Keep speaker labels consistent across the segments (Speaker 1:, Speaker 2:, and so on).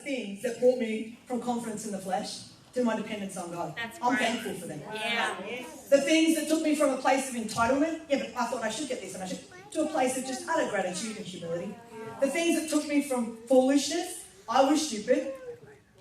Speaker 1: things that brought me from confidence in the flesh to my dependence on God. I'm thankful for them.
Speaker 2: Yeah.
Speaker 1: The things that took me from a place of entitlement, yeah, but I thought I should get this and I should, to a place of just utter gratitude and humility. The things that took me from foolishness, I was stupid.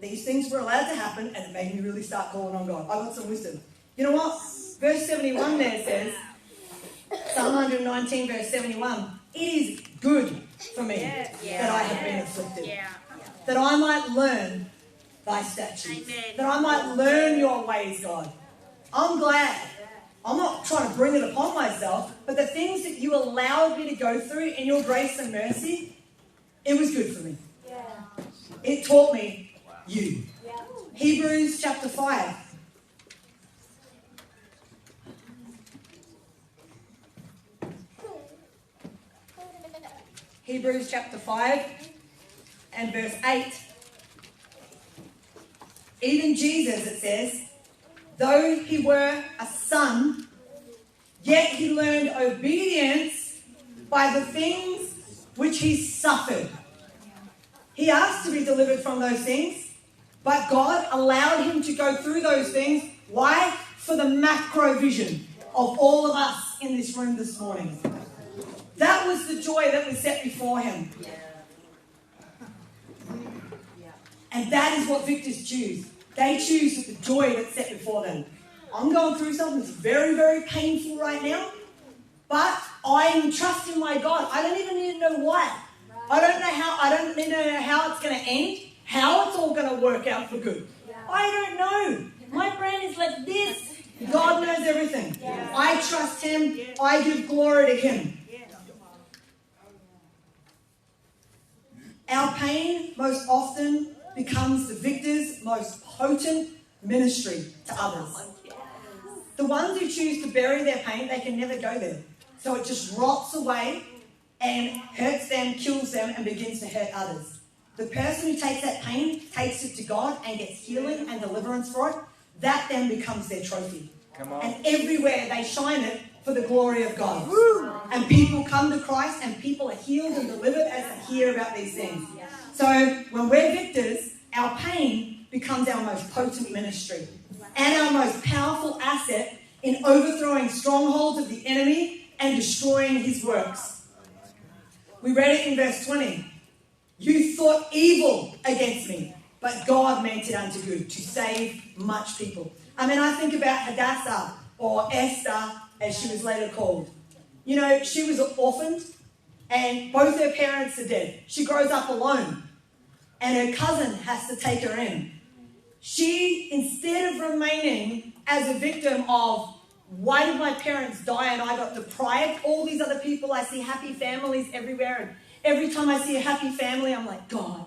Speaker 1: These things were allowed to happen, and it made me really start calling on God. I got some wisdom. You know what? Verse 71 there says, Psalm 119, verse 71, it is good for me that I have been afflicted, that I might learn thy statutes, that I might learn your ways, God. I'm glad. I'm not trying to bring it upon myself, but the things that you allowed me to go through in your grace and mercy, it was good for me. It taught me you. Hebrews chapter 5. Hebrews chapter 5 and verse 8. Even Jesus, it says, though he were a son, yet he learned obedience by the things which he suffered. He asked to be delivered from those things, but God allowed him to go through those things. Why? For the macro vision of all of us in this room this morning. That was the joy that was set before him. And that is what victors choose. They choose the joy that's set before them. I'm going through something that's very, very painful right now, but I'm trusting my God. I don't even need to know why. I don't need to know how it's going to end, how it's all going to work out for good. I don't know. My brain is like this. God knows everything. I trust him. I give glory to him. Our pain most often becomes the victor's most potent ministry to others. The ones who choose to bury their pain, they can never go there. So it just rots away and hurts them, kills them, and begins to hurt others. The person who takes that pain, takes it to God and gets healing and deliverance for it, that then becomes their trophy. And everywhere they shine it for the glory of God. And people come to Christ and people are healed and delivered as they hear about these things. So when we're victors, our pain becomes our most potent ministry and our most powerful asset in overthrowing strongholds of the enemy and destroying his works. We read it in verse 20. You thought evil against me, but God meant it unto good, to save much people. I mean, I think about Hadassah, or Esther, as she was later called. You know, she was orphaned, and both her parents are dead. She grows up alone, and her cousin has to take her in. She, instead of remaining as a victim of, why did my parents die and I got deprived? All these other people, I see happy families everywhere, and every time I see a happy family, I'm like, God,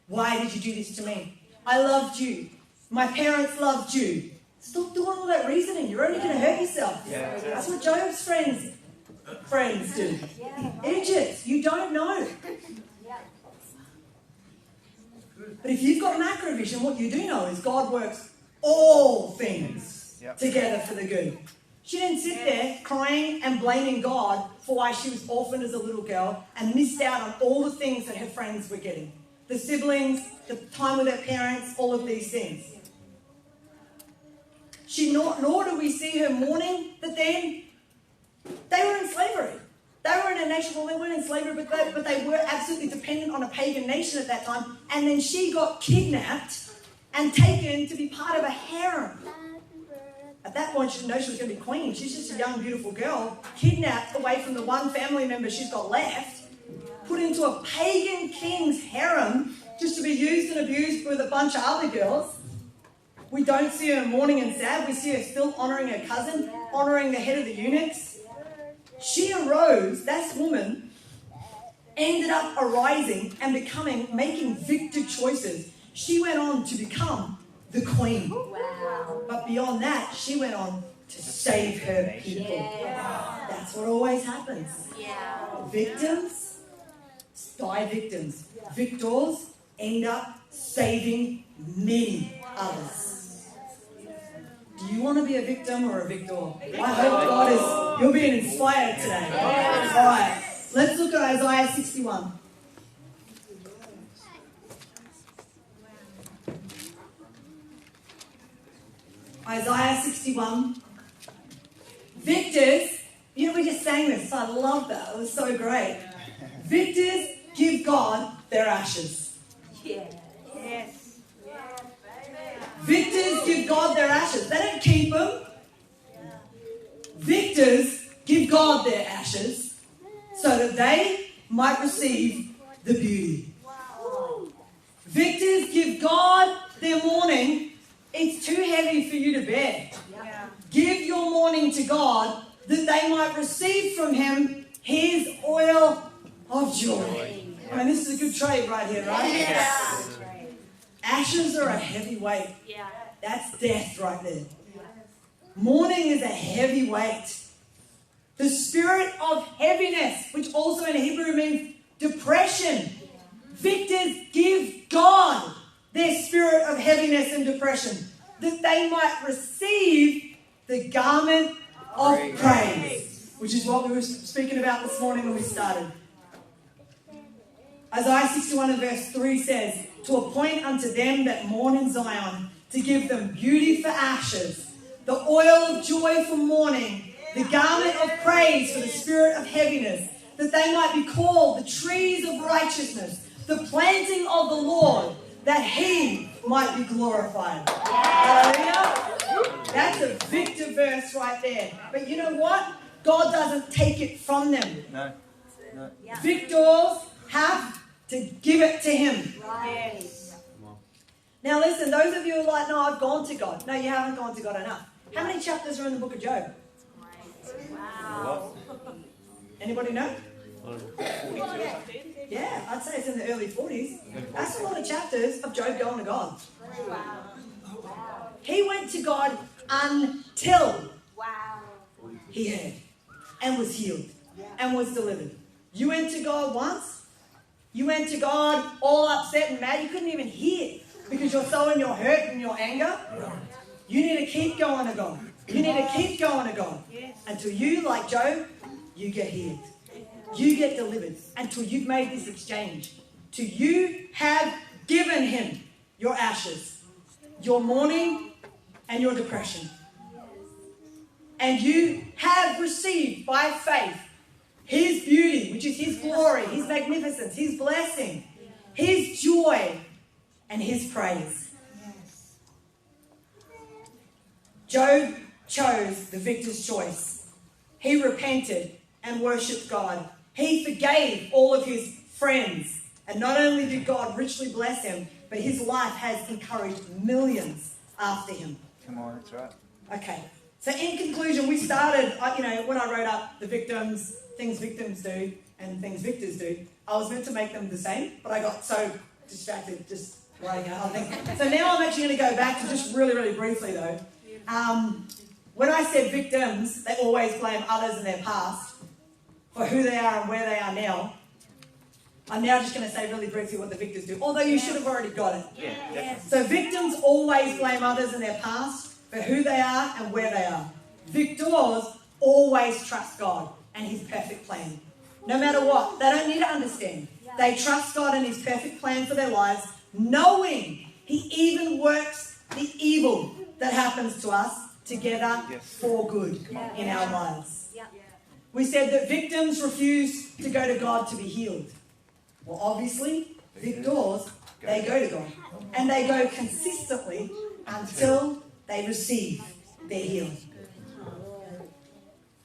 Speaker 1: why did you do this to me? I loved you. My parents loved you. Stop doing all that reasoning. You're only going to hurt yourself. That's what Job's friends do. Idiots, you don't know. But if you've got macro vision, what you do know is God works all things together for the good. She didn't sit there crying and blaming God for why she was orphaned as a little girl and missed out on all the things that her friends were getting. The siblings, the time with her parents, all of these things. Nor do we see her mourning that then they were in slavery. They were in a nation, well, they weren't in slavery, but they were absolutely dependent on a pagan nation at that time. And then she got kidnapped and taken to be part of a harem. At that point, she didn't know she was going to be queen. She's just a young, beautiful girl, kidnapped away from the one family member she's got left, put into a pagan king's harem just to be used and abused with a bunch of other girls. We don't see her mourning and sad. We see her still honouring her cousin, honouring the head of the eunuchs. She arose, that woman, ended up arising and making victor choices. She went on to become the queen. Wow. But beyond that, she went on to save her people. Yeah. That's what always happens. Yeah. Victims die victims. Victors end up saving many others. Do you want to be a victim or a victor? I hope you're being inspired today. Yeah. All right, let's look at Isaiah 61. Isaiah 61. Victors, we just sang this, so I love that. It was so great. Victors give God their ashes.
Speaker 2: Yes.
Speaker 1: Victors give God their ashes. They don't keep them. Victors give God their ashes so that they might receive the beauty. Victors give God their mourning. It's too heavy for you to bear. Give your mourning to God that they might receive from Him His oil of joy. I mean, this is a good trade right here, right?
Speaker 2: Yeah.
Speaker 1: Ashes are a heavy weight.
Speaker 2: Yeah.
Speaker 1: That's death right there. Mourning is a heavy weight. The spirit of heaviness, which also in Hebrew means depression. Victors give God their spirit of heaviness and depression, that they might receive the garment of praise, which is what we were speaking about this morning when we started. Isaiah 61 and verse 3 says, to appoint unto them that mourn in Zion, to give them beauty for ashes, the oil of joy for mourning, the garment of praise for the spirit of heaviness, that they might be called the trees of righteousness, the planting of the Lord, that He might be glorified. Hallelujah. That's a victor verse right there. But you know what? God doesn't take it from them.
Speaker 3: No.
Speaker 1: Victors have to give it to Him.
Speaker 2: Right.
Speaker 1: Now listen, those of you who are like, no, I've gone to God. No, you haven't gone to God enough. How many chapters are in the book of Job?
Speaker 2: Wow.
Speaker 1: Anybody know? Yeah, I'd say it's in the early 40s. That's a lot of chapters of Job going to God. He went to God until he heard and was healed and was delivered. You went to God once. You went to God all upset and mad. You couldn't even hear because you're so in your hurt and your anger. You need to keep going to God. You need to keep going to God until you, like Job, you get healed. You get delivered until you've made this exchange. Till you have given Him your ashes, your mourning, and your depression. And you have received by faith His beauty, which is His glory, His magnificence, His blessing, His joy, and His praise. Job chose the victor's choice. He repented and worshipped God. He forgave all of his friends. And not only did God richly bless him, but his life has encouraged millions after him.
Speaker 3: Come on, that's right.
Speaker 1: Okay. So in conclusion, we started, when I wrote up the victims, things victims do and things victors do, I was meant to make them the same, but I got so distracted just writing out other things. So now I'm actually going to go back to just really, really briefly though. When I said victims, they always blame others in their past for who they are and where they are now. I'm now just going to say really briefly what the victors do, although you should have already got it.
Speaker 2: Yes.
Speaker 1: So victims always blame others in their past for who they are and where they are. Victors always trust God and His perfect plan. No matter what, they don't need to understand. They trust God and His perfect plan for their lives, knowing He even works the evil that happens to us together for good in our lives. We said that victims refuse to go to God to be healed. Well, obviously, victors, they go to God. And they go consistently until they receive their healing.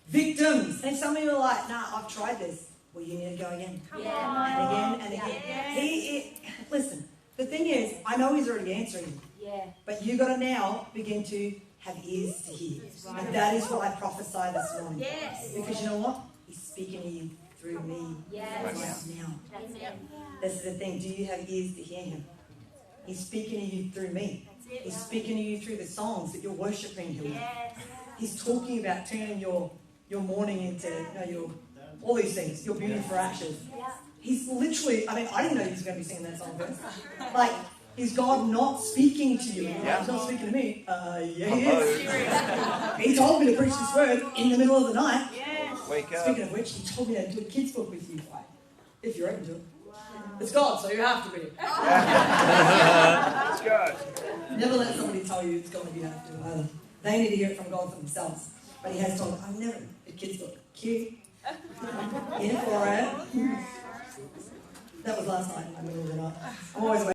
Speaker 1: Victims. And some of you are like, nah, I've tried this. Well, you need to go again. And again and again. Listen, the thing is, I know He's already answering you. But you've got to now begin to have ears to hear. And that is what I prophesy this morning. Because you know what? He's speaking to you through me right now. This is the thing. Do you have ears to hear Him? He's speaking to you through me. He's speaking to you through the songs that you're worshipping Him. He's talking about turning your mourning into all these things, your beauty for ashes. He's literally, I didn't know he was going to be singing that song first. Like, is God not speaking to you? He's not speaking to me. Yeah, He is. He told me to preach this word in the middle of the night.
Speaker 3: Wake up.
Speaker 1: Speaking of which, He told me to do a kids book with you, if you're open to it. It's God, so you have to be.
Speaker 3: It's God.
Speaker 1: Never let somebody tell you it's God, you have to either. They need to hear it from God for themselves. But he has told them, the kids look cute. Yeah, all right. That was last night in the middle of the night. I'm always